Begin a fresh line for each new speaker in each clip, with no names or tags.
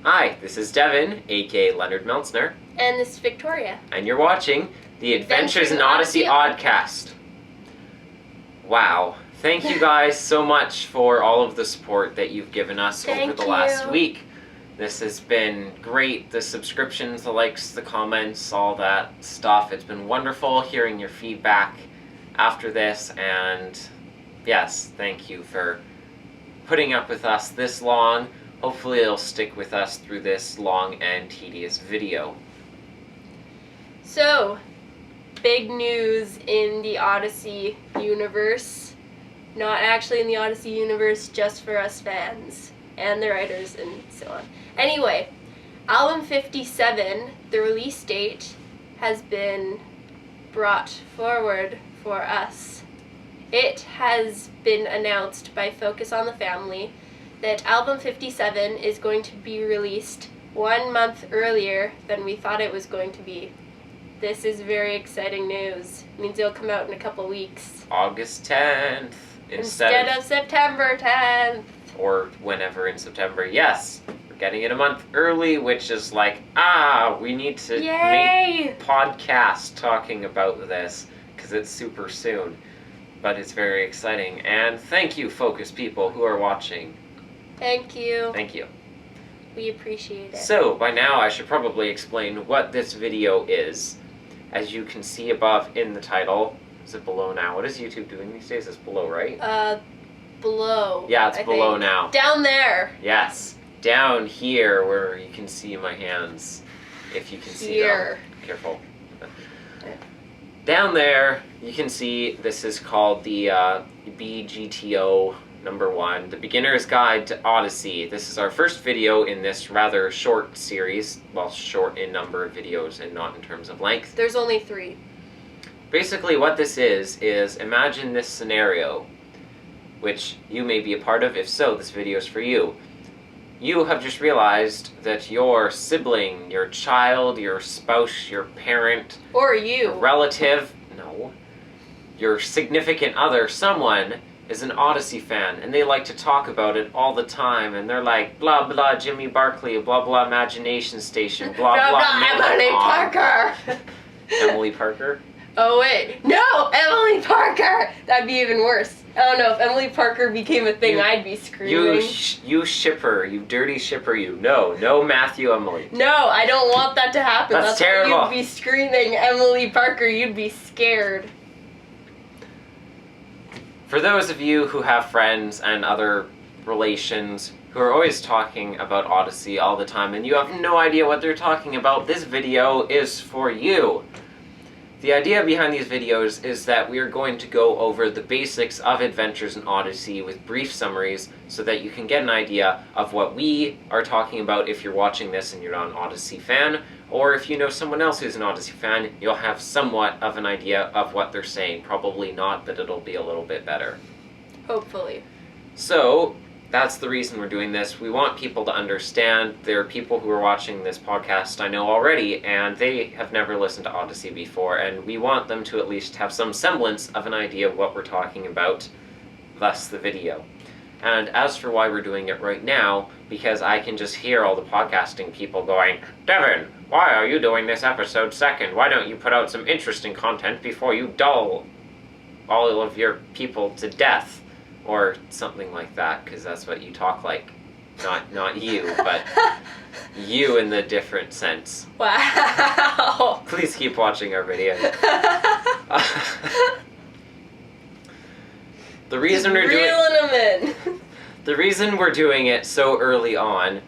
Hi, this is Devin, aka Leonard Meltsner.
And this is Victoria.
And you're watching the Adventures in Odyssey Oddcast. Wow. Thank you guys so much for all of the support that you've given us over the last week. This has been great. The subscriptions, the likes, the comments, all that stuff. It's been wonderful hearing your feedback after this. And yes, thank you for putting up with us this long. Hopefully it'll stick with us through this long and tedious video.
So, big news in the Odyssey universe. Not actually in the Odyssey universe, just for us fans and the writers and so on. Anyway, album 57, the release date, has been brought forward for us. It has been announced by Focus on the Family that album 57 is going to be released 1 month earlier than we thought it was going to be. This is very exciting news. It means it'll come out in a couple weeks.
August 10th.
Instead of September 10th.
Or whenever in September. Yes, we're getting it a month early, which is like, we need to make podcast talking about this because it's super soon. But it's very exciting. And thank you, Focus people who are watching.
Thank you.
Thank you.
We appreciate it.
So, by now I should probably explain what this video is. As you can see above in the title, is it below now? What is YouTube doing these days? It's below, right?
Below.
Yeah, it's below now.
Down there.
Yes. Down here where you can see my hands. If you can see them. Careful. Down there, you can see this is called the BGTO #1, The Beginner's Guide to Odyssey. This is our first video in this rather short series. Well, short in number of videos and not in terms of length.
There's only 3.
Basically what this is imagine this scenario, which you may be a part of. If so, this video is for you. You have just realized that your sibling, your child, your spouse, your parent,
or you,
your relative, your significant other, someone is an Odyssey fan, and they like to talk about it all the time, and they're like, blah blah Jimmy Barclay, blah blah Imagination Station, blah blah
Emily Parker.
Emily Parker?
Oh wait, no, Emily Parker! That'd be even worse. I don't know, if Emily Parker became a thing, I'd be screaming.
You shipper, you dirty shipper, you. No Matthew Emily.
No, I don't want that to happen.
That's terrible.
Why you'd be screaming, Emily Parker, you'd be scared.
For those of you who have friends and other relations who are always talking about Odyssey all the time and you have no idea what they're talking about, this video is for you. The idea behind these videos is that we are going to go over the basics of Adventures in Odyssey with brief summaries so that you can get an idea of what we are talking about if you're watching this and you're not an Odyssey fan, or if you know someone else who's an Odyssey fan, you'll have somewhat of an idea of what they're saying. Probably not, but it'll be a little bit better.
Hopefully.
So, that's the reason we're doing this. We want people to understand. There are people who are watching this podcast I know already, and they have never listened to Odyssey before, and we want them to at least have some semblance of an idea of what we're talking about, thus the video. And as for why we're doing it right now, because I can just hear all the podcasting people going, Devin, why are you doing this episode second? Why don't you put out some interesting content before you dull all of your people to death? Or something like that, because that's what you talk like. Not you, but you in the different sense.
Wow.
Please keep watching our video. The reason we're doing it so early on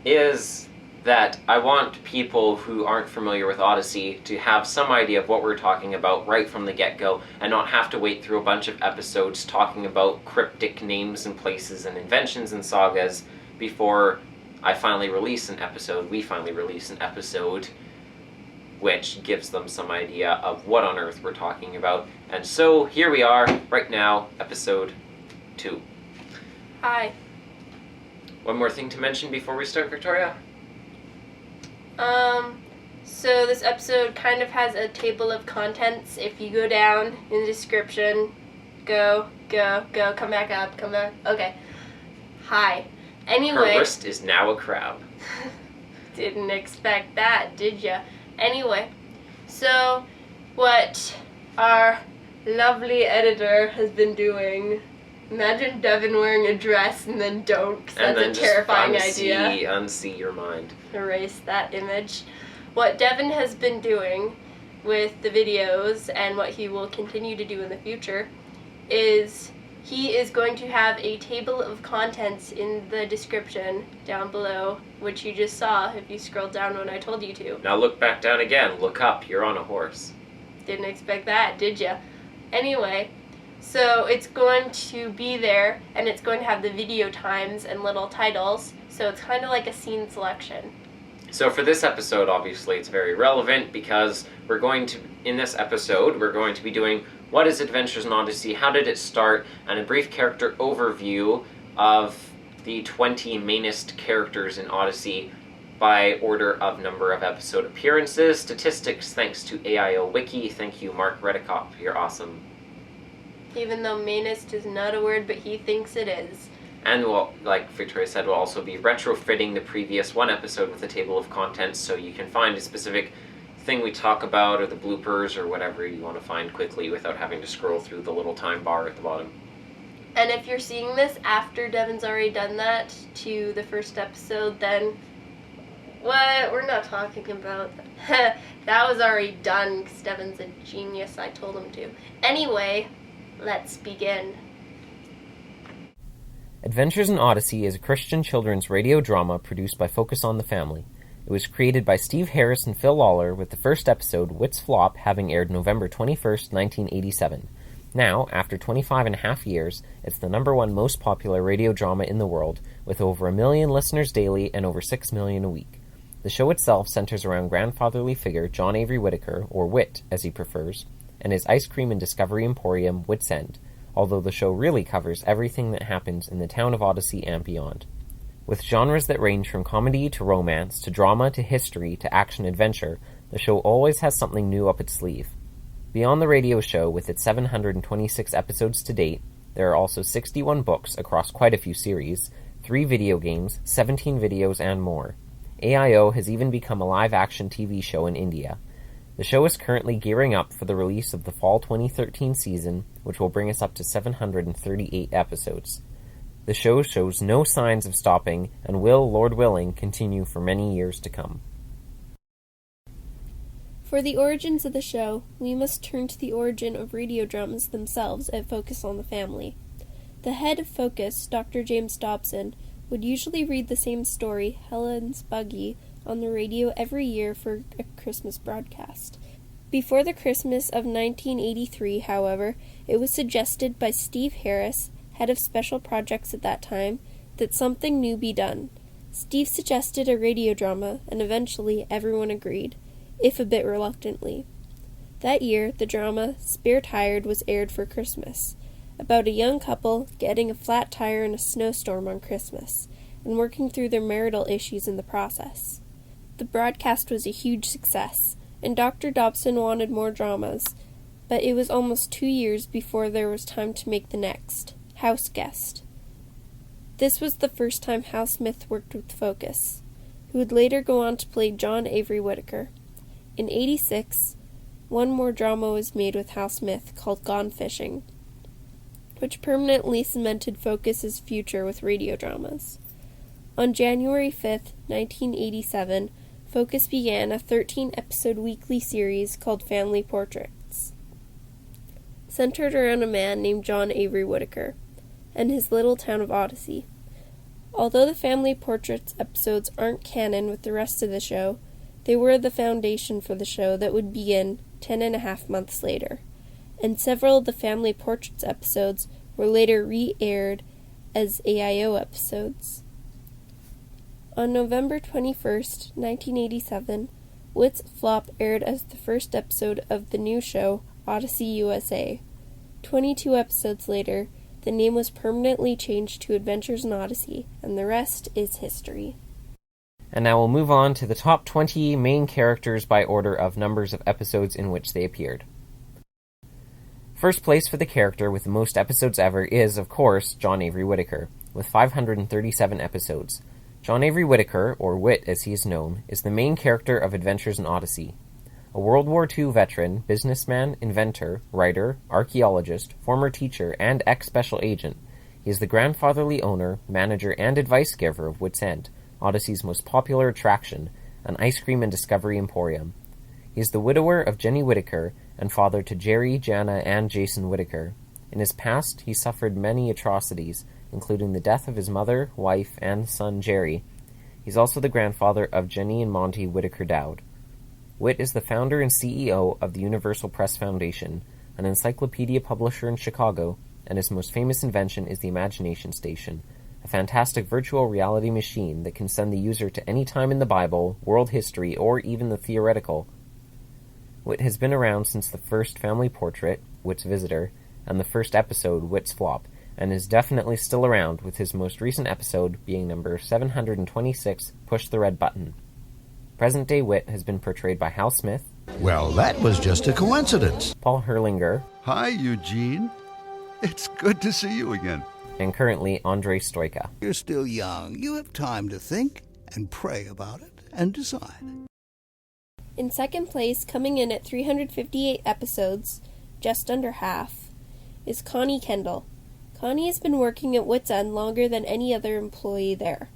is that I want people who aren't familiar with Odyssey to have some idea of what we're talking about right from the get-go and not have to wait through a bunch of episodes talking about cryptic names and places and inventions and sagas before we finally release an episode which gives them some idea of what on earth we're talking about. And so here we are right now, episode 2.
Hi.
One more thing to mention before we start, Victoria?
So this episode kind of has a table of contents. If you go down in the description, go, come back up, okay. Hi. Anyway.
Her wrist is now a crab.
Didn't expect that, did ya? Anyway, so what our lovely editor has been doing. Imagine Devin wearing a dress and then don't, 'cause that's a terrifying idea.
Unsee your mind.
Erase that image. What Devin has been doing with the videos and what he will continue to do in the future is he is going to have a table of contents in the description down below, which you just saw if you scrolled down when I told you to.
Now look back down again. Look up. You're on a horse.
Didn't expect that, did ya? Anyway, so it's going to be there, and it's going to have the video times and little titles, so it's kind of like a scene selection.
So for this episode, obviously, it's very relevant because in this episode, we're going to be doing what is Adventures in Odyssey, how did it start, and a brief character overview of the 20 mainest characters in Odyssey by order of number of episode appearances. Statistics thanks to AIO Wiki. Thank you, Mark Redicop. You're awesome.
Even though mainest is not a word, but he thinks it is.
And we'll, like Victoria said, we'll also be retrofitting the previous one episode with a table of contents so you can find a specific thing we talk about or the bloopers or whatever you want to find quickly without having to scroll through the little time bar at the bottom.
And if you're seeing this after Devin's already done that to the first episode, then what? We're not talking about that. That was already done because Devin's a genius. I told him to. Anyway, let's begin.
Adventures in Odyssey is a Christian children's radio drama produced by Focus on the Family. It was created by Steve Harris and Phil Lawler, with the first episode, Wits Flop, having aired November 21st, 1987. Now, after 25 and a half years, it's the #1 most popular radio drama in the world, with over 1 million listeners daily and over 6 million a week. The show itself centers around grandfatherly figure John Avery Whittaker, or Whit as he prefers, and his ice cream and discovery emporium, Wits End, although the show really covers everything that happens in the town of Odyssey and beyond. With genres that range from comedy to romance, to drama to history to action-adventure, the show always has something new up its sleeve. Beyond the radio show, with its 726 episodes to date, there are also 61 books across quite a few series, 3 video games, 17 videos, and more. AIO has even become a live-action TV show in India. The show is currently gearing up for the release of the fall 2013 season, which will bring us up to 738 episodes. The show shows no signs of stopping and will, Lord willing, continue for many years to come.
For the origins of the show, we must turn to the origin of radio dramas themselves at Focus on the Family. The head of Focus, Dr. James Dobson, would usually read the same story, Helen's Buggy, on the radio every year for a Christmas broadcast. Before the Christmas of 1983, however, it was suggested by Steve Harris, head of special projects at that time, that something new be done. Steve suggested a radio drama, and eventually everyone agreed, if a bit reluctantly. That year, the drama Spare Tired was aired for Christmas, about a young couple getting a flat tire in a snowstorm on Christmas, and working through their marital issues in the process. The broadcast was a huge success, and Dr. Dobson wanted more dramas, but it was almost 2 years before there was time to make the next, House Guest. This was the first time Hal Smith worked with Focus, who would later go on to play John Avery Whittaker. In '86, one more drama was made with Hal Smith called Gone Fishing, which permanently cemented Focus's future with radio dramas. On January 5th, 1987, Focus began a 13-episode weekly series called Family Portraits, centered around a man named John Avery Whittaker and his little town of Odyssey. Although the Family Portraits episodes aren't canon with the rest of the show, they were the foundation for the show that would begin 10.5 months later, and several of the Family Portraits episodes were later re-aired as AIO episodes. On November 21st, 1987, Wits Flop aired as the first episode of the new show, Odyssey USA. 22 episodes later, the name was permanently changed to Adventures in Odyssey, and the rest is history.
And now we'll move on to the top 20 main characters by order of numbers of episodes in which they appeared. First place for the character with the most episodes ever is, of course, John Avery Whittaker, with 537 episodes. John Avery Whittaker, or Whit as he is known, is the main character of Adventures in Odyssey. A World War II veteran, businessman, inventor, writer, archaeologist, former teacher, and ex-special agent, he is the grandfatherly owner, manager, and advice giver of Wits End, Odyssey's most popular attraction, an ice cream and discovery emporium. He is the widower of Jenny Whittaker and father to Jerry, Jana, and Jason Whittaker. In his past, he suffered many atrocities, including the death of his mother, wife, and son Jerry. He's also the grandfather of Jenny and Monty Whittaker Dowd. Whit is the founder and CEO of the Universal Press Foundation, an encyclopedia publisher in Chicago, and his most famous invention is the Imagination Station, a fantastic virtual reality machine that can send the user to any time in the Bible, world history, or even the theoretical. Whit has been around since the first family portrait, Whit's Visitor, and the first episode, Whit's Flop, and is definitely still around, with his most recent episode being number 726, Push the Red Button. Present-day Whit has been portrayed by Hal Smith.
Well, that was just a coincidence.
Paul Herlinger.
Hi, Eugene. It's good to see you again.
And currently, Andrei Stoika.
You're still young. You have time to think and pray about it and decide.
In second place, coming in at 358 episodes, just under half, is Connie Kendall. Connie has been working at Wits End longer than any other employee there.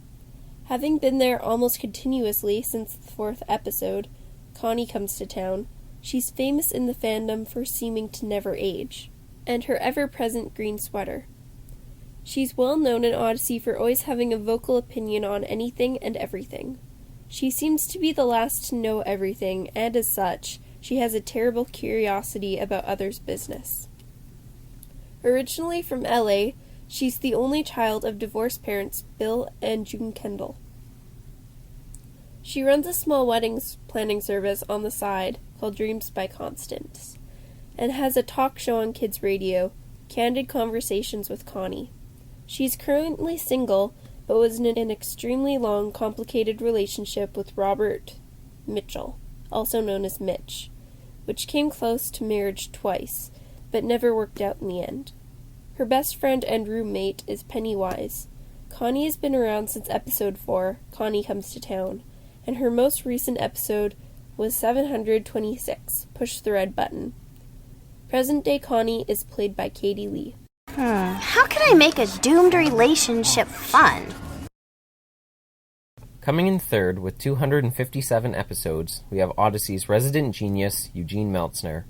Having been there almost continuously since the fourth episode, Connie Comes to Town, she's famous in the fandom for seeming to never age, and her ever-present green sweater. She's well known in Odyssey for always having a vocal opinion on anything and everything. She seems to be the last to know everything, and as such, she has a terrible curiosity about others' business. Originally from LA, she's the only child of divorced parents Bill and June Kendall. She runs a small weddings planning service on the side called Dreams by Constance, and has a talk show on kids radio, Candid Conversations with Connie. She's currently single, but was in an extremely long, complicated relationship with Robert Mitchell, also known as Mitch, which came close to marriage twice, but never worked out in the end. Her best friend and roommate is Pennywise. Connie has been around since episode 4, Connie Comes to Town, and her most recent episode was 726, Push the Red Button. Present-day Connie is played by Katie Lee.
How can I make a doomed relationship fun?
Coming in third with 257 episodes, we have Odyssey's resident genius, Eugene Meltsner.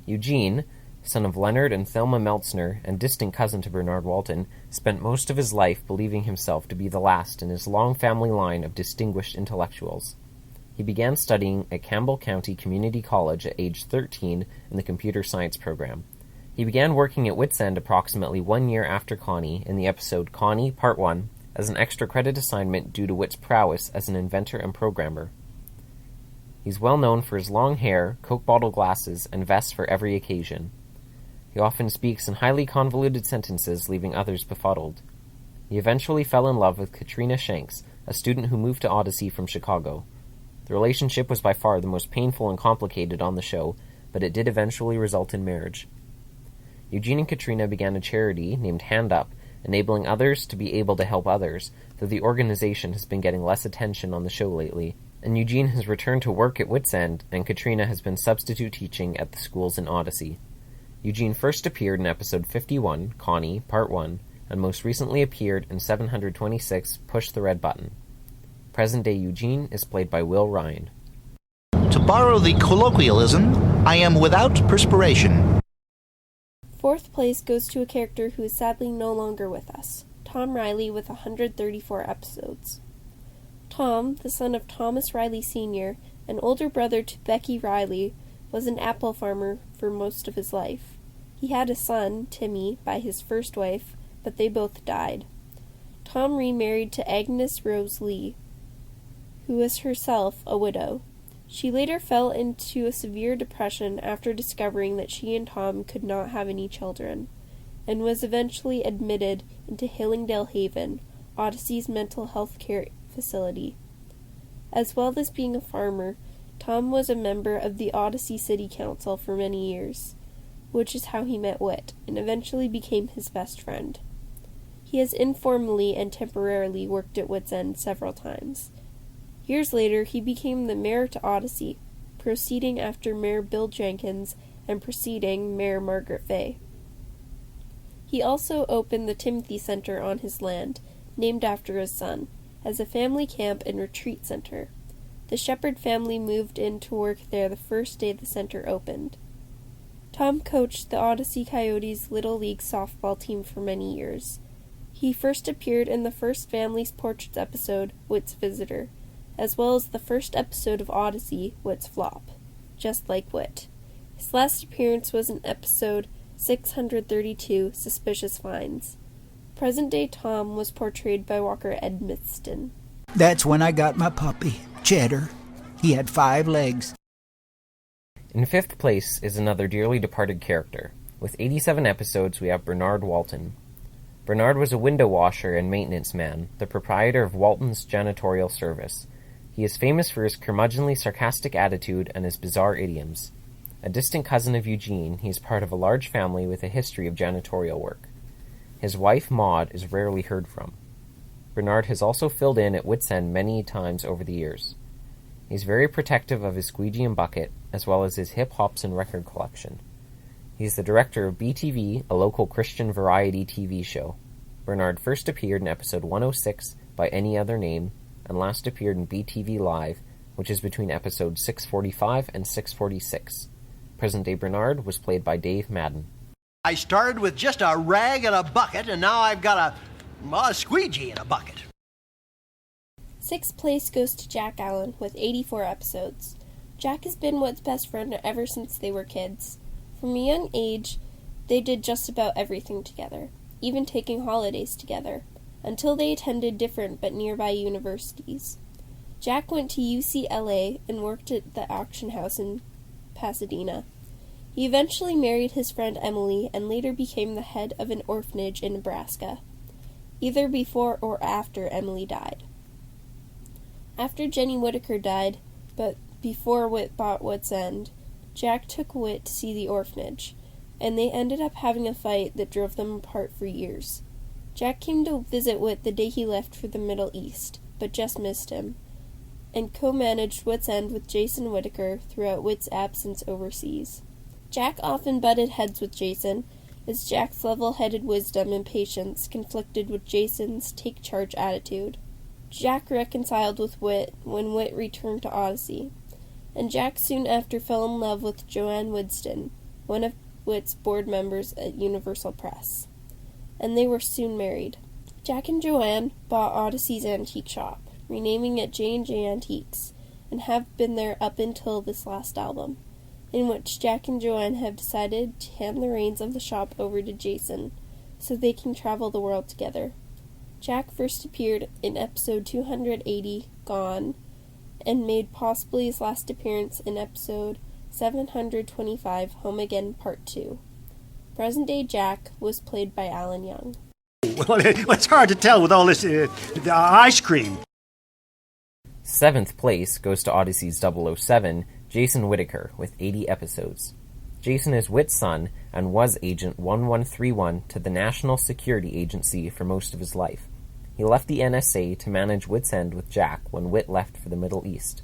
Eugene, son of Leonard and Thelma Meltsner and distant cousin to Bernard Walton, spent most of his life believing himself to be the last in his long family line of distinguished intellectuals. He began studying at Campbell County Community College at age 13 in the computer science program. He began working at Wits End approximately 1 year after Connie in the episode Connie, Part 1, as an extra credit assignment due to Whit's prowess as an inventor and programmer. He's well known for his long hair, Coke bottle glasses, and vests for every occasion. He often speaks in highly convoluted sentences, leaving others befuddled. He eventually fell in love with Katrina Shanks, a student who moved to Odyssey from Chicago. The relationship was by far the most painful and complicated on the show, but it did eventually result in marriage. Eugene and Katrina began a charity named Hand Up, enabling others to be able to help others, though the organization has been getting less attention on the show lately, and Eugene has returned to work at Wits End, and Katrina has been substitute teaching at the schools in Odyssey. Eugene first appeared in episode 51, Connie, Part 1, and most recently appeared in 726, Push the Red Button. Present-day Eugene is played by Will Ryan.
To borrow the colloquialism, I am without perspiration.
Fourth place goes to a character who is sadly no longer with us, Tom Riley, with 134 episodes. Tom, the son of Thomas Riley Sr., an older brother to Becky Riley, was an apple farmer for most of his life. He had a son, Timmy, by his first wife, but they both died. Tom remarried to Agnes Rose Lee, who was herself a widow. She later fell into a severe depression after discovering that she and Tom could not have any children, and was eventually admitted into Hillingdale Haven, Odyssey's mental health care facility. As well as being a farmer, Tom was a member of the Odyssey City Council for many years, which is how he met Whit, and eventually became his best friend. He has informally and temporarily worked at Wits End several times. Years later, he became the mayor to Odyssey, proceeding after Mayor Bill Jenkins and preceding Mayor Margaret Fay. He also opened the Timothy Center on his land, named after his son, as a family camp and retreat center. The Shepherd family moved in to work there the first day the center opened. Tom coached the Odyssey Coyotes Little League softball team for many years. He first appeared in the first Family's Portraits episode, Wit's Visitor, as well as the first episode of Odyssey, Wit's Flop, Just Like Wit. His last appearance was in episode 632, Suspicious Finds. Present-day Tom was portrayed by Walker Edmiston.
That's when I got my puppy, Cheddar. He had 5 legs.
In 5th place is another dearly departed character. With 87 episodes, we have Bernard Walton. Bernard was a window washer and maintenance man, the proprietor of Walton's janitorial service. He is famous for his curmudgeonly sarcastic attitude and his bizarre idioms. A distant cousin of Eugene, he is part of a large family with a history of janitorial work. His wife, Maud, is rarely heard from. Bernard has also filled in at Wits End many times over the years. He's very protective of his squeegee and bucket, as well as his hip Hopson record collection. He's the director of BTV, a local Christian variety TV show. Bernard first appeared in episode 106 by Any Other Name, and last appeared in BTV Live, which is between episodes 645 and 646. Present-day Bernard was played by Dave Madden.
I started with just a rag and a bucket, and now I've got a squeegee in a bucket.
6th place goes to Jack Allen with 84 episodes. Jack has been Wit's best friend ever since they were kids. From a young age, they did just about everything together, even taking holidays together, until they attended different but nearby universities. Jack went to UCLA and worked at the auction house in Pasadena. He eventually married his friend Emily and later became the head of an orphanage in Nebraska, either before or after Emily died. After Jenny Whittaker died, but before Wit bought Wits End, Jack took Wit to see the orphanage, and they ended up having a fight that drove them apart for years. Jack came to visit Wit the day he left for the Middle East, but just missed him, and co-managed Wits End with Jason Whittaker throughout Wit's absence overseas. Jack often butted heads with Jason, as Jack's level-headed wisdom and patience conflicted with Jason's take-charge attitude. Jack reconciled with Wit when Wit returned to Odyssey, and Jack soon after fell in love with Joanne Widston, one of Wit's board members at Universal Press, and they were soon married. Jack and Joanne bought Odyssey's antique shop, renaming it J&J Antiques, and have been there up until this last album, in which Jack and Joanne have decided to hand the reins of the shop over to Jason, so they can travel the world together. Jack first appeared in episode 280, Gone, and made possibly his last appearance in episode 725, Home Again Part 2. Present-day Jack was played by Alan Young.
Well, it's hard to tell with all this ice cream.
7th place goes to Odyssey's 007, Jason Whittaker, with 80 episodes. Jason is Wit's son and was Agent 1131 to the National Security Agency for most of his life. He left the NSA to manage Wits End with Jack when Wit left for the Middle East.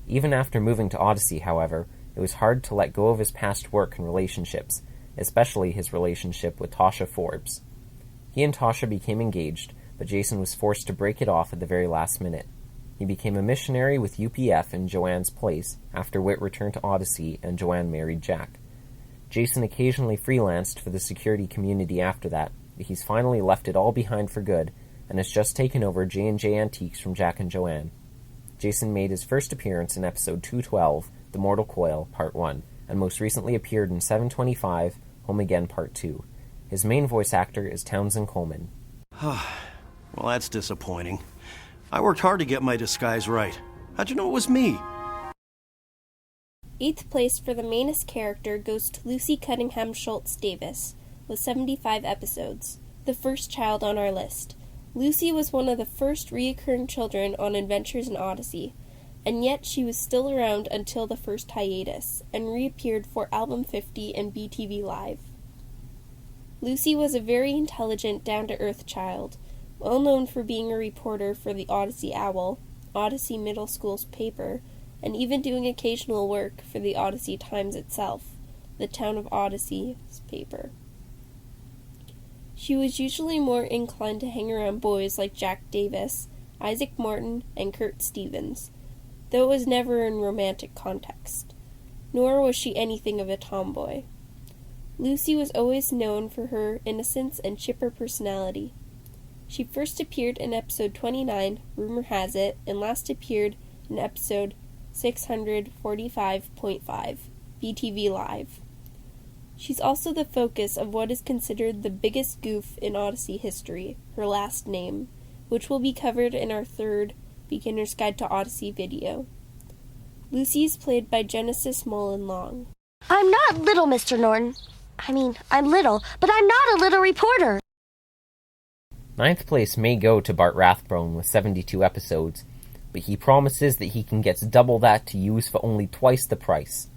Even after moving to Odyssey, however, it was hard to let go of his past work and relationships, especially his relationship with Tasha Forbes. He and Tasha became engaged, but Jason was forced to break it off at the very last minute. He became a missionary with UPF in Joanne's place after Wit returned to Odyssey and Joanne married Jack. Jason occasionally freelanced for the security community after that, but he's finally left it all behind for good and has just taken over J&J Antiques from Jack and Joanne. Jason made his first appearance in episode 212, The Mortal Coil, Part 1, and most recently appeared in 725, Home Again, Part 2. His main voice actor is Townsend Coleman.
Well, that's disappointing. I worked hard to get my disguise right. How'd you know it was me?
8th place for the mainest character goes to Lucy Cunningham-Schultz-Davis, with 75 episodes, the first child on our list. Lucy was one of the first reoccurring children on Adventures in Odyssey, and yet she was still around until the first hiatus, and reappeared for Album 50 and BTV Live. Lucy was a very intelligent, down-to-earth child, well known for being a reporter for the Odyssey Owl, Odyssey Middle School's paper, and even doing occasional work for the Odyssey Times itself, the Town of Odyssey's paper. She was usually more inclined to hang around boys like Jack Davis, Isaac Morton, and Kurt Stevens, though it was never in romantic context. Nor was she anything of a tomboy. Lucy was always known for her innocence and chipper personality. She first appeared in episode 29, Rumor Has It, and last appeared in episode 645.5, BTV Live. She's also the focus of what is considered the biggest goof in Odyssey history, her last name, which will be covered in our third Beginner's Guide to Odyssey video. Lucy is played by Genesis Mullen Long.
I'm not little, Mr. Norton. I'm little, but I'm not a little reporter.
9th place may go to Bart Rathbone with 72 episodes, but he promises that he can get double that to use for only twice the price.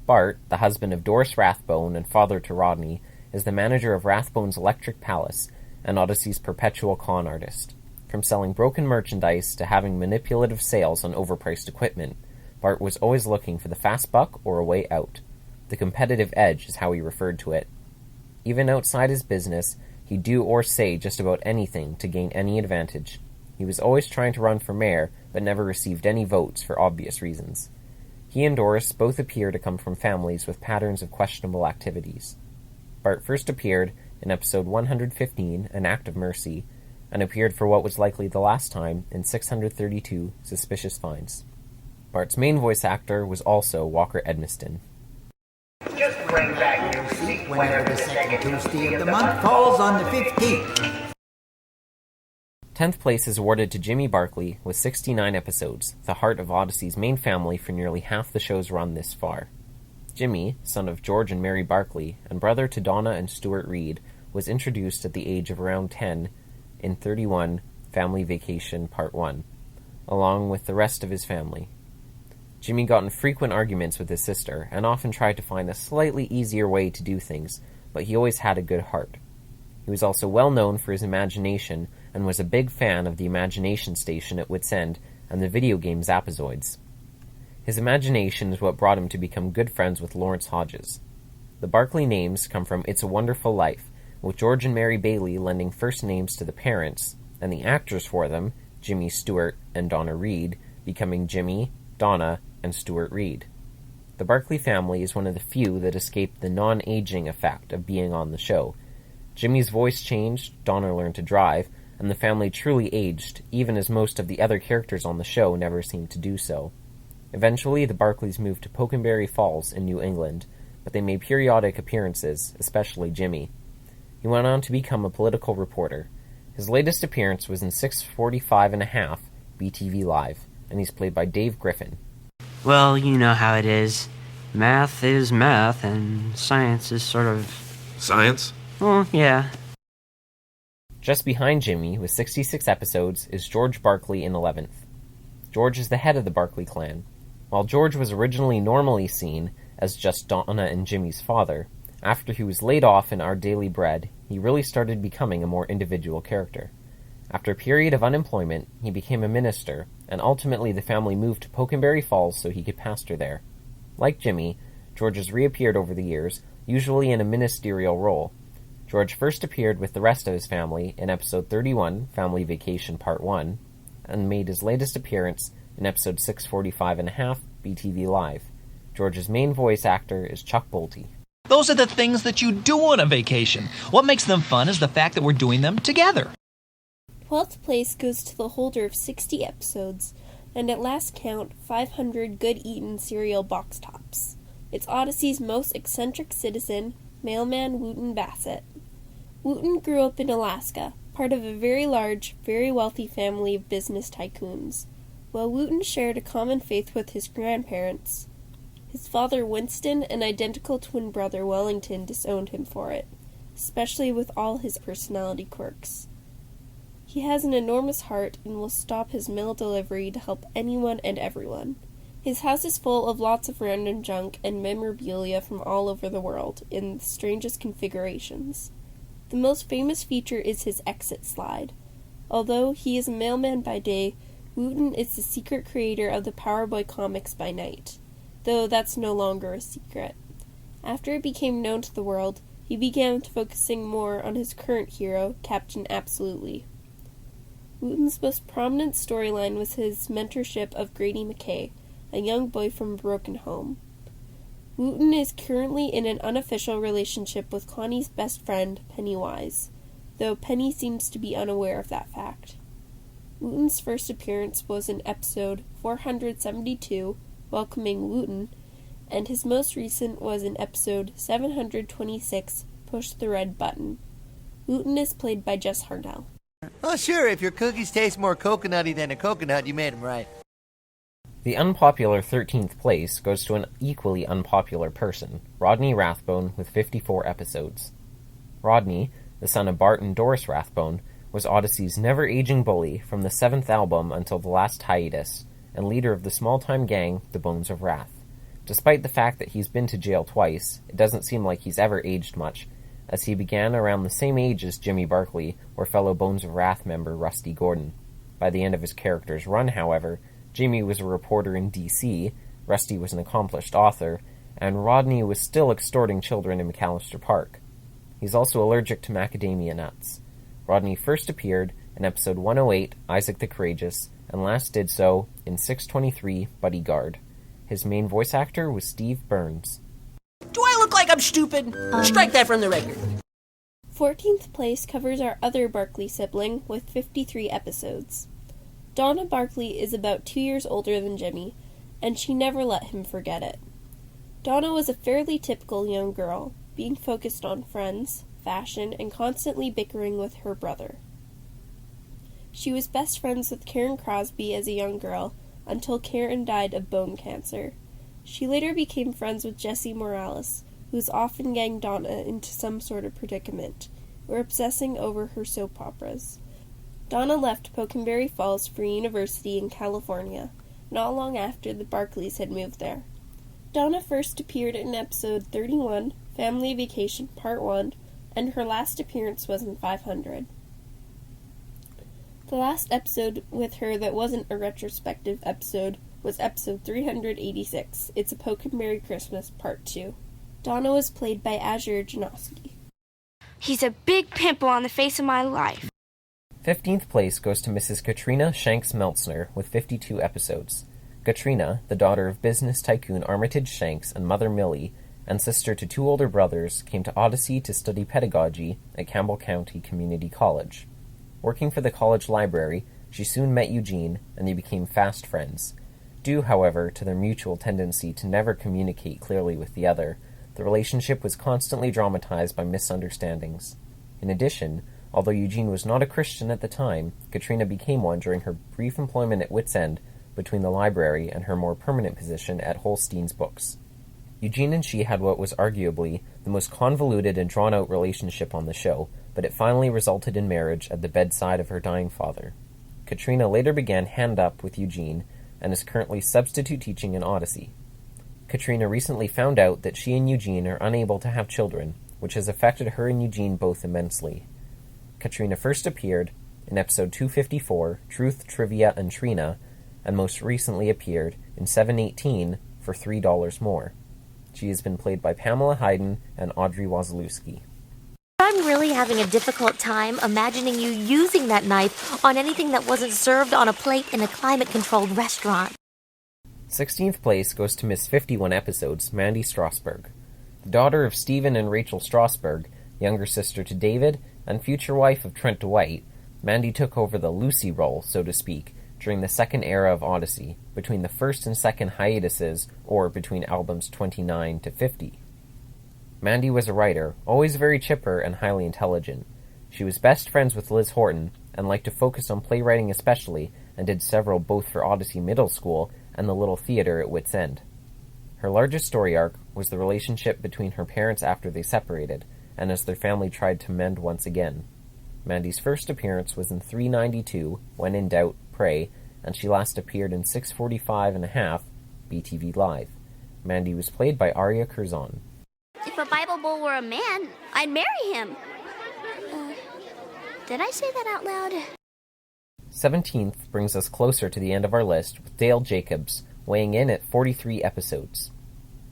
Bart, the husband of Doris Rathbone and father to Rodney, is the manager of Rathbone's Electric Palace and Odyssey's perpetual con artist. From selling broken merchandise to having manipulative sales on overpriced equipment, Bart was always looking for the fast buck or a way out. The competitive edge is how he referred to it. Even outside his business, he'd do or say just about anything to gain any advantage. He was always trying to run for mayor, but never received any votes for obvious reasons. He and Doris both appear to come from families with patterns of questionable activities. Bart first appeared in episode 115, An Act of Mercy, and appeared for what was likely the last time in 632, Suspicious Finds. Bart's main voice actor was also Walker Edmiston.
Just bring back your seat whenever the second Tuesday of the month falls on the 15th.
10th place is awarded to Jimmy Barclay with 69 episodes, the heart of Odyssey's main family for nearly half the show's run this far. Jimmy, son of George and Mary Barclay, and brother to Donna and Stuart Reed, was introduced at the age of around 10 in 31 Family Vacation Part 1, along with the rest of his family. Jimmy got in frequent arguments with his sister, and often tried to find a slightly easier way to do things, but he always had a good heart. He was also well known for his imagination, and was a big fan of the Imagination Station at Wits End and the video game Zapazoids. His imagination is what brought him to become good friends with Lawrence Hodges. The Barclay names come from It's a Wonderful Life, with George and Mary Bailey lending first names to the parents, and the actors for them, Jimmy Stewart and Donna Reed, becoming Jimmy, Donna, and Stuart Reed. The Barclay family is one of the few that escaped the non-aging effect of being on the show. Jimmy's voice changed, Donna learned to drive, and the family truly aged, even as most of the other characters on the show never seemed to do so. Eventually, the Barclays moved to Pokenberry Falls in New England, but they made periodic appearances, especially Jimmy. He went on to become a political reporter. His latest appearance was in 645.5 BTV Live, and he's played by Dave Griffin.
Well, you know how it is. Math is math, and science is sort of...
Science?
Well, yeah.
Just behind Jimmy, with 66 episodes, is George Barclay in 11th. George is the head of the Barclay clan. While George was originally normally seen as just Donna and Jimmy's father, after he was laid off in Our Daily Bread, he really started becoming a more individual character. After a period of unemployment, he became a minister, and ultimately the family moved to Pokenberry Falls so he could pastor there. Like Jimmy, George has reappeared over the years, usually in a ministerial role. George first appeared with the rest of his family in episode 31, Family Vacation Part 1, and made his latest appearance in episode 645.5, BTV Live. George's main voice actor is Chuck Bolte.
Those are the things that you do on a vacation. What makes them fun is the fact that we're doing them together.
12th place goes to the holder of 60 episodes, and at last count, 500 good-eaten cereal box tops. It's Odyssey's most eccentric citizen, mailman Wooton Bassett. Wooton grew up in Alaska, part of a very large, very wealthy family of business tycoons. While Wooton shared a common faith with his grandparents, his father Winston and identical twin brother Wellington disowned him for it, especially with all his personality quirks. He has an enormous heart and will stop his mail delivery to help anyone and everyone. His house is full of lots of random junk and memorabilia from all over the world, in the strangest configurations. The most famous feature is his exit slide. Although he is a mailman by day, Wooton is the secret creator of the Powerboy comics by night, though that's no longer a secret. After it became known to the world, he began focusing more on his current hero, Captain Absolutely. Wooton's most prominent storyline was his mentorship of Grady McKay, a young boy from a broken home. Wooton is currently in an unofficial relationship with Connie's best friend, Pennywise, though Penny seems to be unaware of that fact. Wooton's first appearance was in episode 472, Welcoming Wooton, and his most recent was in episode 726, Push the Red Button. Wooton is played by Jess Harnell.
Oh, sure, if your cookies taste more coconutty than a coconut, you made them right.
The unpopular 13th place goes to an equally unpopular person, Rodney Rathbone, with 54 episodes. Rodney, the son of Bart and Doris Rathbone, was Odyssey's never-aging bully from the 7th album until the last hiatus, and leader of the small-time gang, the Bones of Wrath. Despite the fact that he's been to jail twice, it doesn't seem like he's ever aged much, as he began around the same age as Jimmy Barclay or fellow Bones of Wrath member Rusty Gordon. By the end of his character's run, however, Jimmy was a reporter in D.C., Rusty was an accomplished author, and Rodney was still extorting children in McAllister Park. He's also allergic to macadamia nuts. Rodney first appeared in episode 108, Isaac the Courageous, and last did so in 623, Bodyguard. His main voice actor was Steve Burns.
Do I look like I'm stupid? Strike that from the record.
14th place covers our other Barclay sibling with 53 episodes. Donna Barclay is about 2 years older than Jimmy, and she never let him forget it. Donna was a fairly typical young girl, being focused on friends, fashion, and constantly bickering with her brother. She was best friends with Karen Crosby as a young girl, until Karen died of bone cancer. She later became friends with Jesse Morales, who's often getting Donna into some sort of predicament, or obsessing over her soap operas. Donna left Pokenberry Falls for university in California, not long after the Barclays had moved there. Donna first appeared in episode 31, Family Vacation Part 1, and her last appearance was in 500. The last episode with her that wasn't a retrospective episode was episode 386, It's a Pokenberry Christmas Part 2. Donna was played by Azure Janowski.
He's a big pimple on the face of my life.
15th place goes to Mrs. Katrina Shanks-Meltsner with 52 episodes. Katrina, the daughter of business tycoon Armitage Shanks and mother Millie, and sister to 2 older brothers, came to Odyssey to study pedagogy at Campbell County Community College. Working for the college library, she soon met Eugene, and they became fast friends. Due, however, to their mutual tendency to never communicate clearly with the other, the relationship was constantly dramatized by misunderstandings. In addition, although Eugene was not a Christian at the time, Katrina became one during her brief employment at Wits End between the library and her more permanent position at Holstein's Books. Eugene and she had what was arguably the most convoluted and drawn-out relationship on the show, but it finally resulted in marriage at the bedside of her dying father. Katrina later began hand-up with Eugene and is currently substitute teaching in Odyssey. Katrina recently found out that she and Eugene are unable to have children, which has affected her and Eugene both immensely. Katrina first appeared in episode 254, Truth, Trivia, and Trina, and most recently appeared in 718 for $3 more. She has been played by Pamela Hayden and Audrey Wasilewski.
I'm really having a difficult time imagining you using that knife on anything that wasn't served on a plate in a climate-controlled restaurant.
16th place goes to Miss 51 episodes, Mandy Straussberg. The daughter of Stephen and Rachel Straussberg, younger sister to David, and future wife of Trent Dwight, Mandy took over the Lucy role, so to speak, during the second era of Odyssey, between the first and second hiatuses, or between albums 29 to 50. Mandy was a writer, always very chipper and highly intelligent. She was best friends with Liz Horton, and liked to focus on playwriting especially, and did several both for Odyssey Middle School and the Little Theatre at Wits End. Her largest story arc was the relationship between her parents after they separated, and as their family tried to mend once again. Mandy's first appearance was in 392, When in Doubt, Pray, and she last appeared in 645 and a half, BTV Live. Mandy was played by Aria Curzon.
If a Bible Bull were a man, I'd marry him.
Did I say that out loud?
17th brings us closer to the end of our list with Dale Jacobs, weighing in at 43 episodes.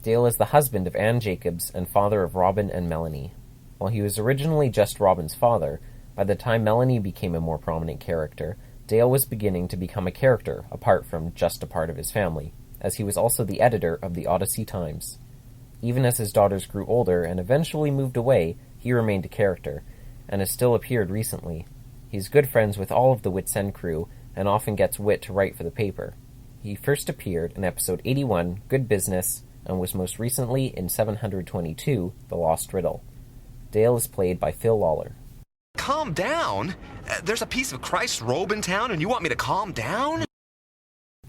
Dale is the husband of Anne Jacobs and father of Robin and Melanie. While he was originally just Robin's father, by the time Melanie became a more prominent character, Dale was beginning to become a character apart from just a part of his family, as he was also the editor of the Odyssey Times. Even as his daughters grew older and eventually moved away, he remained a character, and has still appeared recently. He's good friends with all of the Wits End crew, and often gets Wit to write for the paper. He first appeared in episode 81, Good Business, and was most recently in 722, The Lost Riddle. Dale is played by Phil Lawler.
Calm down? There's a piece of Christ's robe in town and you want me to calm down?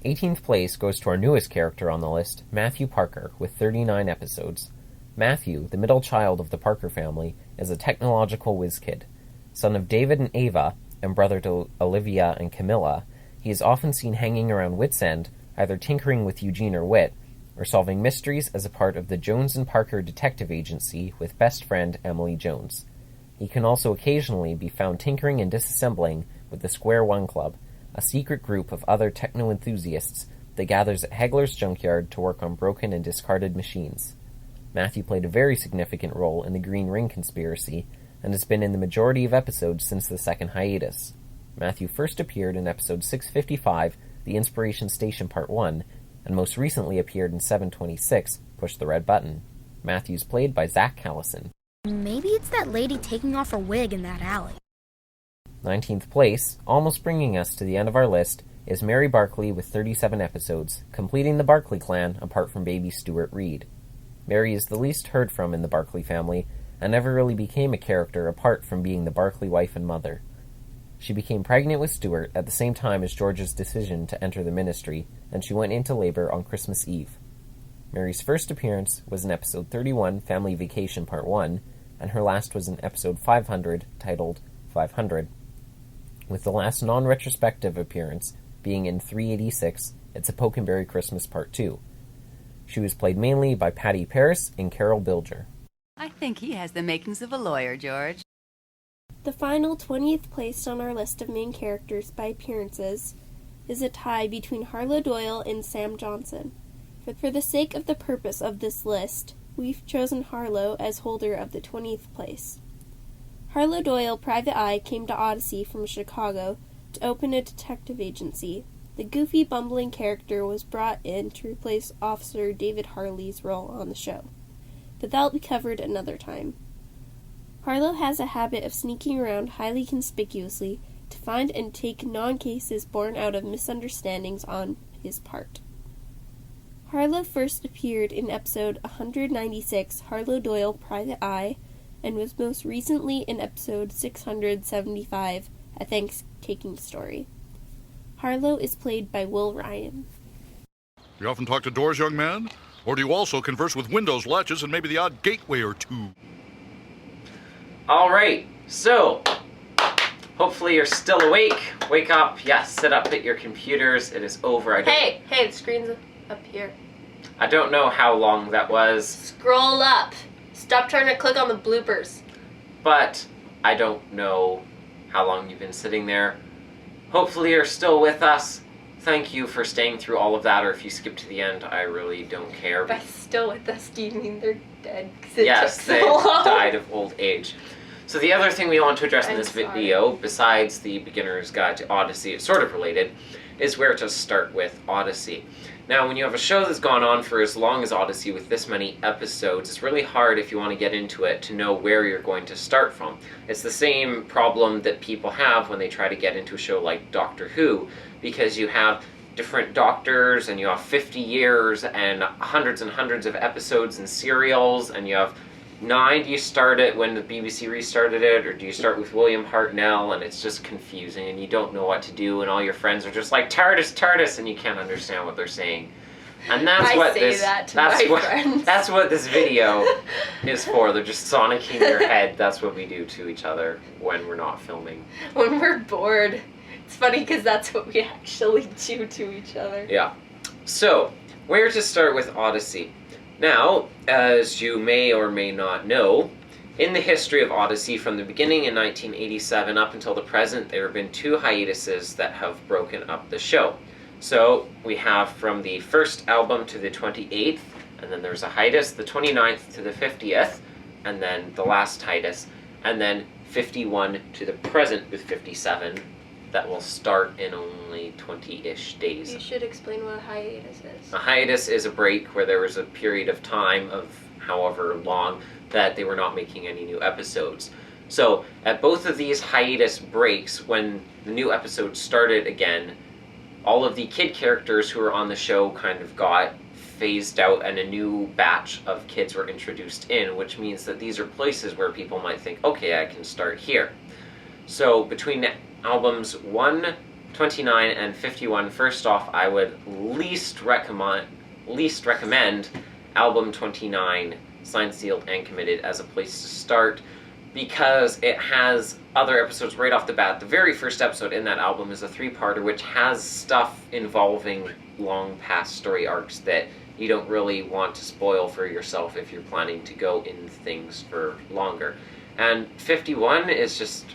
18th place goes to our newest character on the list, Matthew Parker, with 39 episodes. Matthew, the middle child of the Parker family, is a technological whiz kid. Son of David and Ava, and brother to Olivia and Camilla, he is often seen hanging around Wits End, either tinkering with Eugene or Wit, or solving mysteries as a part of the Jones and Parker Detective Agency with best friend Emily Jones. He can also occasionally be found tinkering and disassembling with the Square One Club, a secret group of other techno-enthusiasts that gathers at Hegler's junkyard to work on broken and discarded machines. Matthew played a very significant role in the Green Ring conspiracy, and has been in the majority of episodes since the second hiatus. Matthew first appeared in episode 655, The Inspiration Station Part 1, and most recently appeared in 726, Push the Red Button. Matthew's played by Zach Callison.
Maybe it's that lady taking off her wig in that alley.
19th place, almost bringing us to the end of our list, is Mary Barclay with 37 episodes, completing the Barclay clan apart from baby Stuart Reed. Mary is the least heard from in the Barclay family, and never really became a character apart from being the Barclay wife and mother. She became pregnant with Stuart at the same time as George's decision to enter the ministry, and she went into labor on Christmas Eve. Mary's first appearance was in episode 31, Family Vacation Part 1, and her last was in episode 500, titled 500, with the last non-retrospective appearance being in 386, It's a Pokenberry Christmas Part 2. She was played mainly by Patty Paris and Carol Bilger.
I think he has the makings of a lawyer, George.
The final 20th place on our list of main characters by appearances is a tie between Harlow Doyle and Sam Johnson. For the sake of the purpose of this list, we've chosen Harlow as holder of the 20th place. Harlow Doyle, Private Eye, came to Odyssey from Chicago to open a detective agency. The goofy, bumbling character was brought in to replace Officer David Harley's role on the show, but that'll be covered another time. Harlow has a habit of sneaking around highly conspicuously to find and take non-cases born out of misunderstandings on his part. Harlow first appeared in episode 196, Harlow Doyle, Private Eye, and was most recently in episode 675, A Thanks-Taking Story. Harlow is played by Will Ryan.
You often talk to doors, young man? Or do you also converse with windows, latches, and maybe the odd gateway or two?
All right, so hopefully you're still awake. Wake up, yes, sit up at your computers. It is over.
Hey, the screen's up here.
I don't know how long that was.
Scroll up. Stop trying to click on the bloopers.
But I don't know how long you've been sitting there. Hopefully you're still with us. Thank you for staying through all of that, or if you skip to the end, I really don't care.
By still with us, do you mean they're dead?
Yes, they died of old age. So the other thing we want to address in this video, besides the Beginner's Guide to Odyssey, it's sort of related, is where to start with Odyssey. Now, when you have a show that's gone on for as long as Odyssey with this many episodes, it's really hard if you want to get into it to know where you're going to start from. It's the same problem that people have when they try to get into a show like Doctor Who, because you have different doctors and you have 50 years and hundreds of episodes and serials, and you have 9. Do you start it when the BBC restarted it, or do you start with William Hartnell? And it's just confusing and you don't know what to do, and all your friends are just like, TARDIS, TARDIS, and you can't understand what they're saying. And that's what this video is for. They're just sonicking your head. That's what we do to each other when we're not filming.
When we're bored. It's funny because that's what we actually do to each other.
Yeah. So, where to start with Odyssey? Now, as you may or may not know, In the history of Odyssey, from the beginning in 1987 up until the present, there have been 2 hiatuses that have broken up the show. So we have from the first album to the 28th, and then there's a hiatus, the 29th to the 50th, and then the last hiatus, and then 51 to the present with 57. That will start in only 20-ish days.
You should explain what a hiatus is.
A hiatus is a break where there was a period of time of however long that they were not making any new episodes. So at both of these hiatus breaks, when the new episodes started again, all of the kid characters who were on the show kind of got phased out and a new batch of kids were introduced in, which means that these are places where people might think, okay, I can start here. So between albums 1, 29, and 51, first off, I would least recommend album 29, Signed, Sealed, and Committed as a place to start, because it has other episodes right off the bat. The very first episode in that album is a 3-parter, which has stuff involving long past story arcs that you don't really want to spoil for yourself if you're planning to go in things for longer. And 51 is just...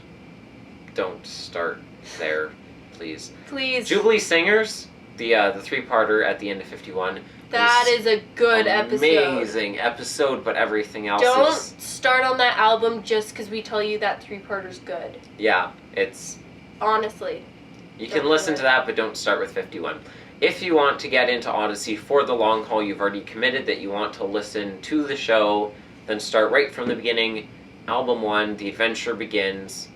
don't start there, please.
Please.
Jubilee Singers, the 3-parter at the end of 51.
That is a good episode.
Amazing episode, but everything else
Don't
is...
start on that album just because we tell you that 3-parter's good.
Yeah, it's...
Honestly.
You can listen to that, but don't start with 51. If you want to get into Odyssey for the long haul, you've already committed that you want to listen to the show, then start right from the beginning. Album 1, The Adventure Begins.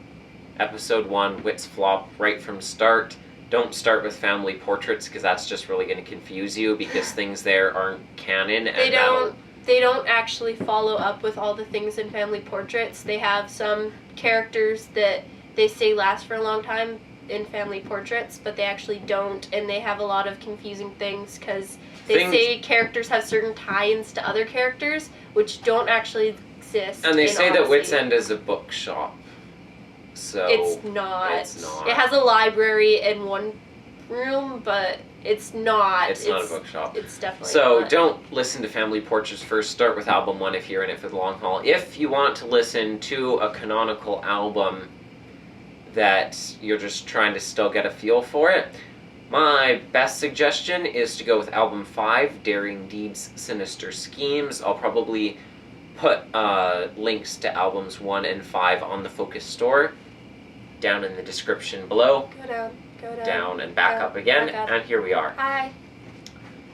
Episode 1, Wits Flop, right from start. Don't start with family portraits, because that's just really going to confuse you, because things there aren't canon. And
they don't actually follow up with all the things in family portraits. They have some characters that they say last for a long time in family portraits, but they actually don't, and they have a lot of confusing things, because they say characters have certain tie-ins to other characters, which don't actually exist.
And they say
Odyssey.
that Wits End is a bookshop. So
It's not.
It's not.
It has a library in one room, but it's not.
It's not a bookshop.
It's definitely
So
not.
don't listen to family portraits first. Start with album 1 if you're in it for the long haul. If you want to listen to a canonical album that you're just trying to still get a feel for it, my best suggestion is to go with album 5, Daring Deeds, Sinister Schemes. I'll probably put links to albums 1 and 5 on the Focus store down in the description below.
Go down,
And back up again, and here we are.
Hi.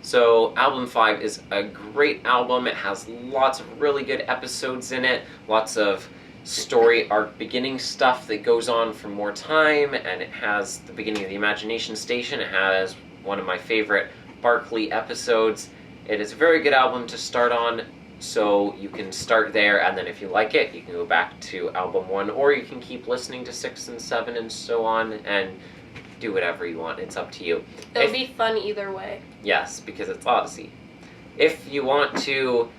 So album 5 is a great album. It has lots of really good episodes in it, lots of story arc beginning stuff that goes on for more time, and it has the beginning of the Imagination Station. It has one of my favorite Barclay episodes. It is a very good album to start on, so you can start there, and then if you like it, you can go back to album 1, or you can keep listening to 6 and 7 and so on, and do whatever you want. It's up to you.
It'll be fun either way.
Yes, because it's Odyssey. If you want to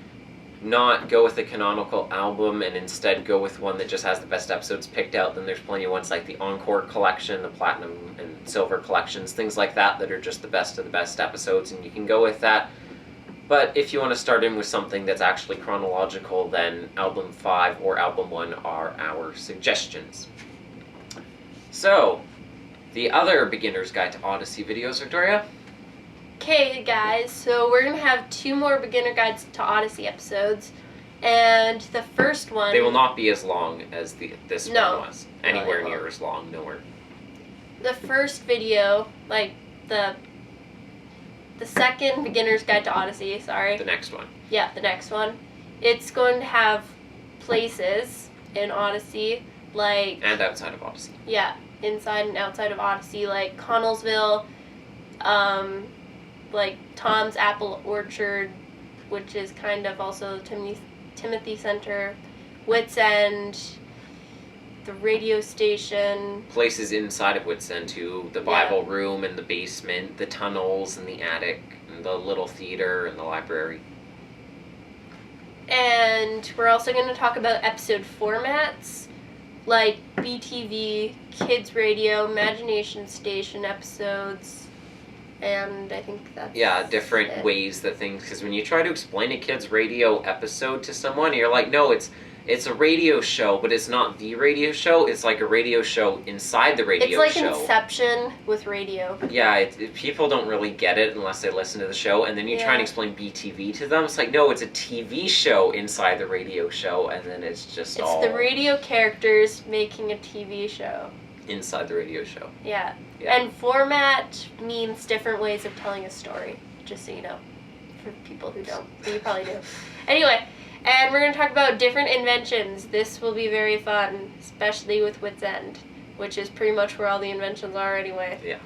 not go with the canonical album and instead go with one that just has the best episodes picked out, then there's plenty of ones like the Encore Collection, the Platinum and Silver Collections, things like that that are just the best of the best episodes, and you can go with that. But if you want to start in with something that's actually chronological, then album 5 or album 1 are our suggestions. So, the other Beginner's Guide to Odyssey videos, Victoria?
Okay, guys, so we're going to have 2 more Beginner Guides to Odyssey episodes, and the first one...
They will not be as long as this
No.
one was.
No,
Anywhere
they
near
won't.
as long, nowhere.
The first video, like the second Beginner's Guide to Odyssey, sorry.
The next one.
Yeah, the next one. It's going to have places in Odyssey, like...
And outside of Odyssey.
Yeah, inside and outside of Odyssey, like Connellsville, like Tom's Apple Orchard, which is kind of also Timothy Center, Wits End, the radio station.
Places inside of Wits End too. The Bible room and the basement, the tunnels and the attic, and the little theater and the library.
And we're also going to talk about episode formats, like BTV, Kids Radio, Imagination Station episodes, and I think that's different
ways that things, because when you try to explain a kids radio episode to someone, you're like, no, it's It's a radio show, but it's not the radio show. It's like a radio show inside the radio show.
It's like Inception with radio.
Yeah, people don't really get it unless they listen to the show, and then you try and explain BTV to them. It's like, no, it's a TV show inside the radio show, and then it's just
It's the radio characters making a TV show.
Inside the radio show.
Yeah. And format means different ways of telling a story, just so you know. For people who don't. But you probably do. Anyway, and we're going to talk about different inventions. This will be very fun, especially with Wits End, which is pretty much where all the inventions are anyway.
Yeah.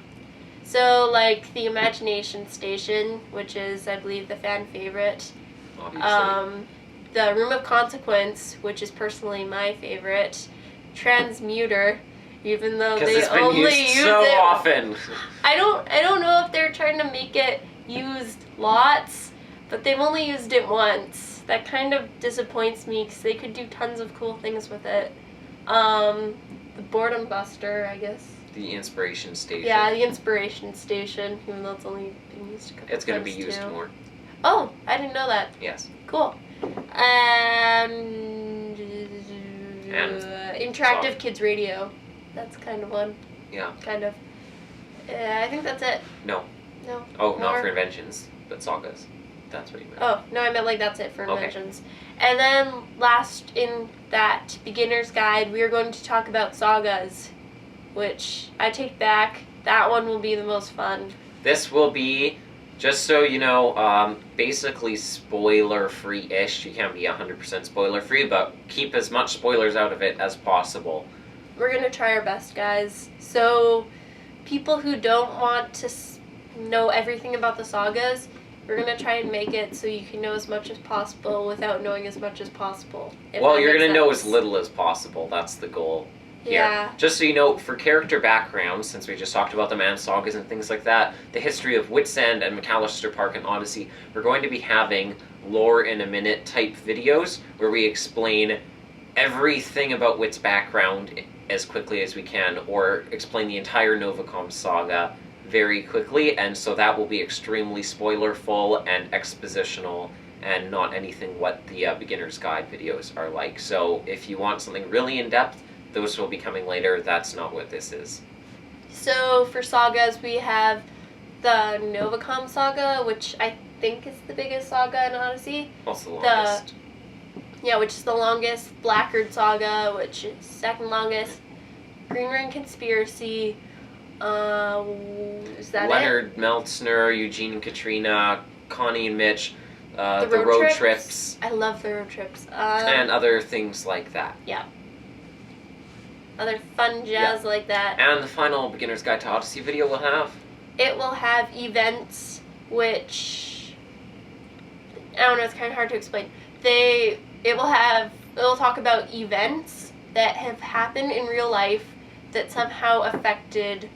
So, like the Imagination Station, which is, I believe, the fan favorite.
Obviously.
The Room of Consequence, which is personally my favorite. Transmuter, even though they only use
so
it
often.
I don't know if they're trying to make it used lots, but they've only used it once. That kind of disappoints me because they could do tons of cool things with it. The Boredom Buster, I guess.
The Inspiration Station.
Yeah, the Inspiration Station, even though it's only been used a couple times.
It's going to be used more.
Oh, I didn't know that.
Yes.
Cool. And Interactive Kids Radio. That's kind of one.
Yeah.
Kind of. I think that's it.
No.
No.
Oh, not for inventions, but sagas. That's what you meant.
Oh, no, I meant like that's it for inventions. And then last in that beginner's guide, we are going to talk about sagas, which I take back. That one will be the most fun.
This will be, just so you know, basically spoiler-free-ish. You can't be 100% spoiler-free, but keep as much spoilers out of it as possible.
We're going to try our best, guys. So, people who don't want to know everything about the sagas, we're going to try and make it so you can know as much as possible without knowing as much as possible.
Well, you're going to know as little as possible. That's the goal here.
Yeah.
Just so you know, for character backgrounds, since we just talked about the man sagas and things like that, the history of Wits End and McAllister Park and Odyssey, we're going to be having lore in a minute type videos where we explain everything about Wit's background as quickly as we can, or explain the entire Novacom saga very quickly, and so that will be extremely spoiler-full and expositional, and not anything what the beginner's guide videos are like. So if you want something really in-depth, those will be coming later. That's not what this is.
So for sagas, we have the Novacom saga, which I think is the biggest saga in Odyssey.
Also the longest.
Yeah, which is the longest. Blackguard saga, which is second longest. Green Ring Conspiracy. Is that
Leonard Meltsner, Eugene and Katrina, Connie and Mitch, the road trips.
I love the road trips.
And other things like that.
Yeah. Other fun jazz like that.
And the final Beginner's Guide to Odyssey video will have?
It will have events, which, I don't know, it's kind of hard to explain. It will talk about events that have happened in real life that somehow affected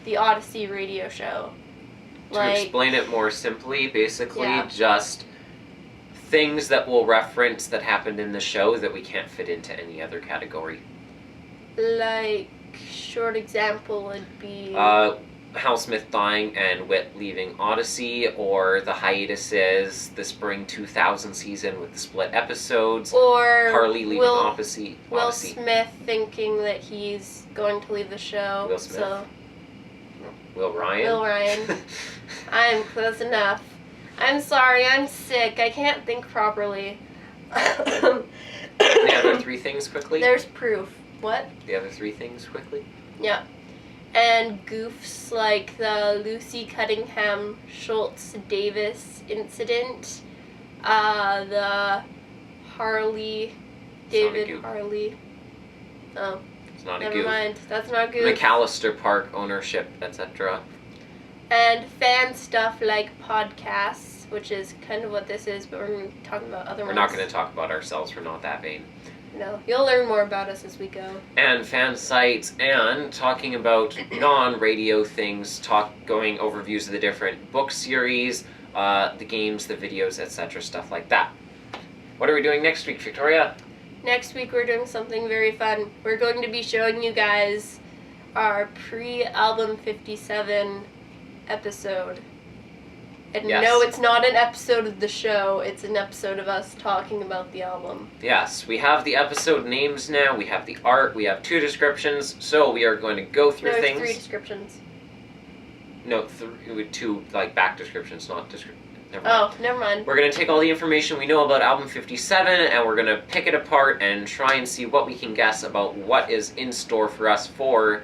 the Odyssey radio show.
To explain it more simply, basically just things that we'll reference that happened in the show that we can't fit into any other category.
Like, short example would be...
Hal Smith dying and Whit leaving Odyssey, or the hiatuses, the Spring 2000 season with the split episodes,
or
Harley leaving Odyssey.
Will Smith thinking that he's going to leave the show.
Will Smith?
So,
Will Ryan?
Will Ryan. I'm close enough. I'm sorry, I'm sick. I can't think properly.
The other three things quickly?
There's proof. What?
The other three things quickly?
Yeah. And goofs like the Lucy Cunningham-Schultz-Davis incident, the David Harley. Oh,
it's not a
never
goof.
mind. That's not goof.
McAllister Park ownership, etc.
And fan stuff like podcasts, which is kind of what this is, but we're going to be talking about other ones.
We're not going to talk about ourselves. We're not that vain.
No, you'll learn more about us as we go.
And fan sites, and talking about non-radio things, going overviews of the different book series, the games, the videos, etc., stuff like that. What are we doing next week, Victoria?
Next week we're doing something very fun. We're going to be showing you guys our pre-album 57 episode. And
Yes.
no, it's not an episode of the show. It's an episode of us talking about the album.
Yes, we have the episode names now, we have the art, we have 2 descriptions, so we are going to go through
No,
things.
3 descriptions.
No, 2 like back descriptions, not descriptions. Never mind.
Oh, never mind.
We're going to take all the information we know about album 57 and we're going to pick it apart and try and see what we can guess about what is in store for us for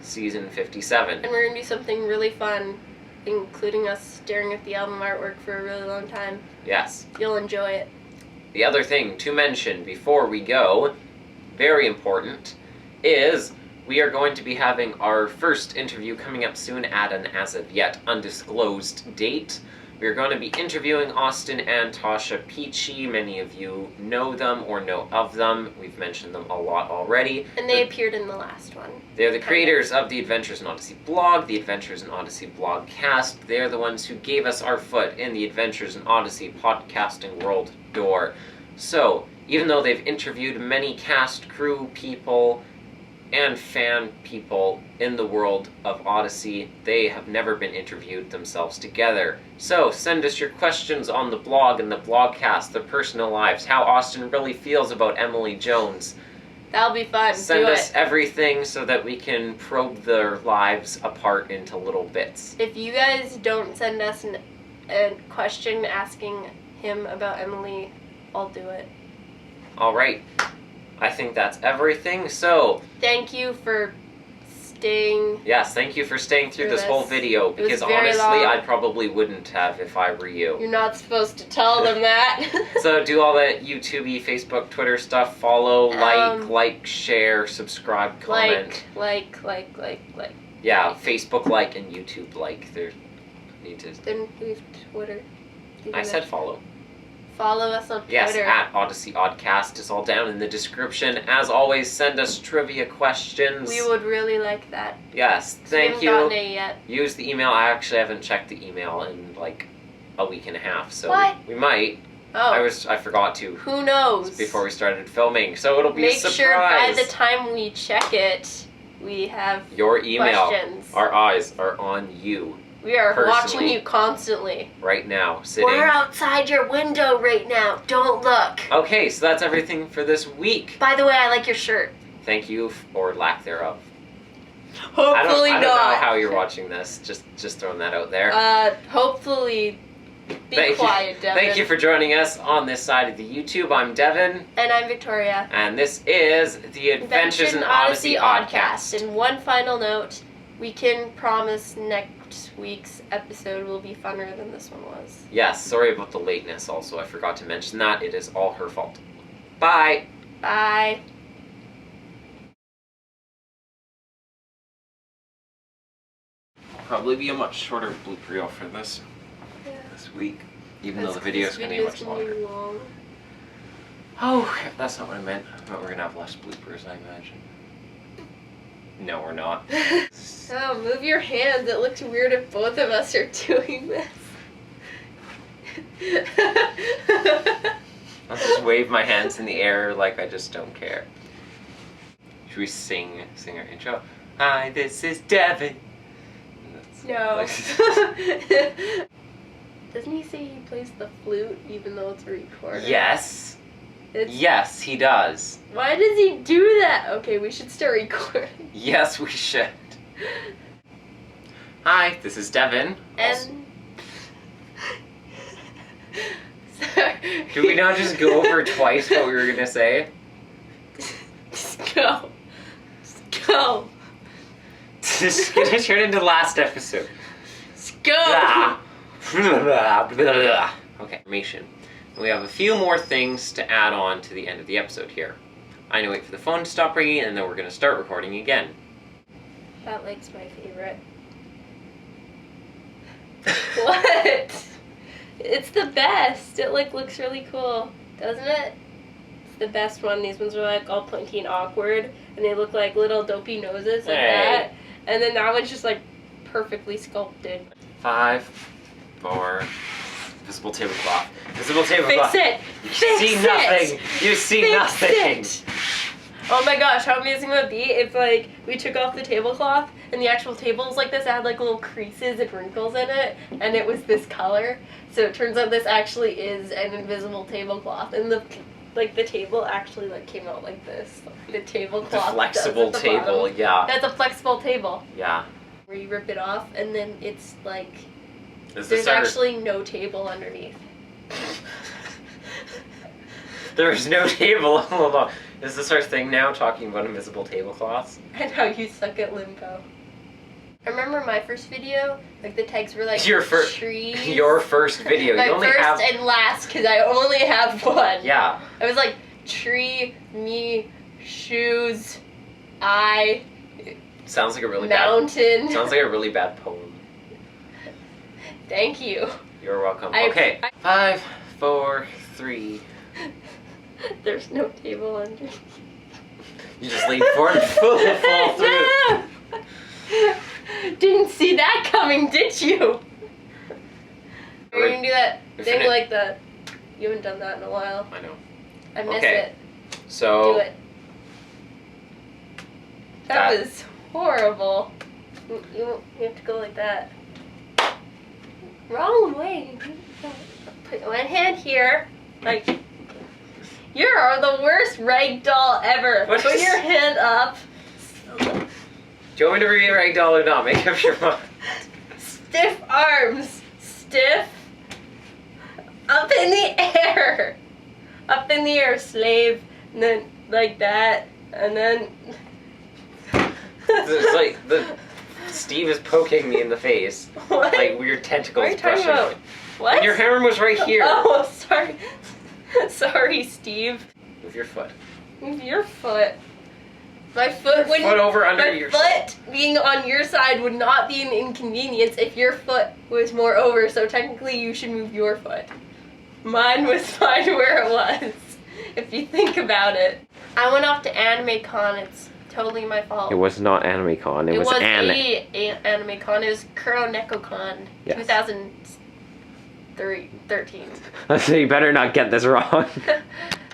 season 57.
And we're going to do something really fun, including us staring at the album artwork for a really long time.
Yes.
You'll enjoy it.
The other thing to mention before we go, very important, is we are going to be having our first interview coming up soon at an as-of-yet undisclosed date. We are going to be interviewing Austin and Tasha Peachey. Many of you know them or know of them. We've mentioned them a lot already.
And they appeared in the last one.
They're the creators of the Adventures in Odyssey blog, the Adventures in Odyssey blogcast. They're the ones who gave us our foot in the Adventures in Odyssey podcasting world door. So, even though they've interviewed many cast, crew people, and fan people in the world of Odyssey, they have never been interviewed themselves together. So, send us your questions on the blog and the blogcast, their personal lives, how Austin really feels about Emily Jones.
That'll be fun.
Send
Do
us
it.
everything so that we can probe their lives apart into little bits.
If you guys don't send us a question asking him about Emily, I'll do it.
Alright, I think that's everything, so...
Thank you for staying...
Yes, thank you for staying through this whole video,
It was
because
very
honestly,
long.
I probably wouldn't have if I were you.
You're not supposed to tell them that.
So do all that YouTube-y, Facebook, Twitter stuff, follow, like, share, subscribe, comment.
Like.
Yeah, Facebook like and YouTube like. There need to...
Then leave Twitter.
I said follow.
Follow us on
Yes,
Twitter.
at Odyssey Oddcast is all down in the description. As always, send us trivia questions.
We would really like that.
Yes,
We
thank
haven't
you.
gotten it yet.
Use the email. I actually haven't checked the email in like a week and a half, so
What?
we might.
Oh.
I forgot to.
Who knows?
Before we started filming, so it'll be
Make
a surprise.
sure by the time we check it, we have
Your email.
questions.
Our eyes are on you.
We are watching
personally.
you constantly.
Right now, sitting.
We're outside your window right now. Don't look.
Okay, so that's everything for this week.
By the way, I like your shirt.
Thank you, or lack thereof.
Hopefully
I don't
not.
know how you're watching this. Just throwing that out there.
Hopefully, be quiet, Devin.
Thank you for joining us on this side of the YouTube. I'm Devin.
And I'm Victoria.
And this is the Adventures in Odyssey Oddcast.
And one final note, we can promise next week's episode will be funner than this one was.
Yes, sorry about the lateness also. I forgot to mention that. It is all her fault. Bye.
Bye.
Probably be a much shorter blooper reel for this week, even though the video is going to be much longer.
Long.
Oh, that's not what I meant. But we're going to have less bloopers, I imagine. No, we're not.
Oh, move your hands. It looks weird if both of us are doing this.
I'll just wave my hands in the air like I just don't care. Should we sing our intro? Hi, this is Devin.
No. Doesn't he say he plays the flute even though it's a recorder?
Yes. Yes, he does.
Why does he do that? Okay, we should start recording.
Yes, we should. Hi, this is Devin.
And... Sorry.
Do we not just go over twice what we were going to say?
Just go. Just go.
This is going to turn into last episode.
Just go.
Okay, information. We have a few more things to add on to the end of the episode here. I'm going to wait for the phone to stop ringing, and then we're going to start recording again.
That lake's my favorite. What? It's the best. It looks really cool, doesn't it? It's the best one. These ones are all pointy and awkward, and they look like little dopey noses like that. And then that one's just perfectly sculpted.
5, 4. Visible tablecloth. Visible tablecloth.
Fix it!
You see nothing! You see nothing!
Oh my gosh, how amazing would it be if, like, we took off the tablecloth and the actual table is like this, it had, like, little creases and wrinkles in it, and it was this color. So it turns out this actually is an invisible tablecloth, and the table actually, like, came out like this. The tablecloth.
The flexible table,
bottom.
yeah.
That's a flexible table.
Yeah.
Where you rip it off, and then it's, like,
There's
actually no table underneath.
There's no table. Hold on. Is this our thing now, talking about invisible tablecloths?
And how you suck at limbo. I remember my first video, like the tags were like
Your
trees.
Your first video.
My
you only
first
have...
and last, because I only have one.
Yeah.
I was like, tree, me, shoes, I...
Sounds like a really
mountain.
bad... Sounds like a really bad poem.
Thank you.
You're welcome. Okay. 5, 4, 3...
There's no table under.
You just lean forward and fall through.
No! Didn't see that coming, did you? We're gonna do that thing like the... You haven't done that in a while.
I know.
I miss
Okay.
it.
So...
Do it. That was horrible. You have to go like that. Wrong way. Put one hand here. Like... You are the worst ragdoll ever. Put your hand up.
Do you want me to be a ragdoll or not? Make up your mind.
Stiff arms. Stiff. Up in the air. Up in the air, slave. And then like that. And then...
It's like Steve is poking me in the face.
What?
Like weird tentacles
What are you talking
brushing.
about? What?
And your hammer was right here.
Oh, sorry. Sorry, Steve.
With your foot.
With your foot. My foot wouldn't...
Foot over under your
foot being on your side would not be an inconvenience if your foot was more over, so technically you should move your foot. Mine was fine where it was, if you think about it. I went off to Anime Con. It's totally my fault.
It was not Anime Con. It was
a Anime Con. It was KuroNeko Con. Yes. 2013.
So you better not get this wrong.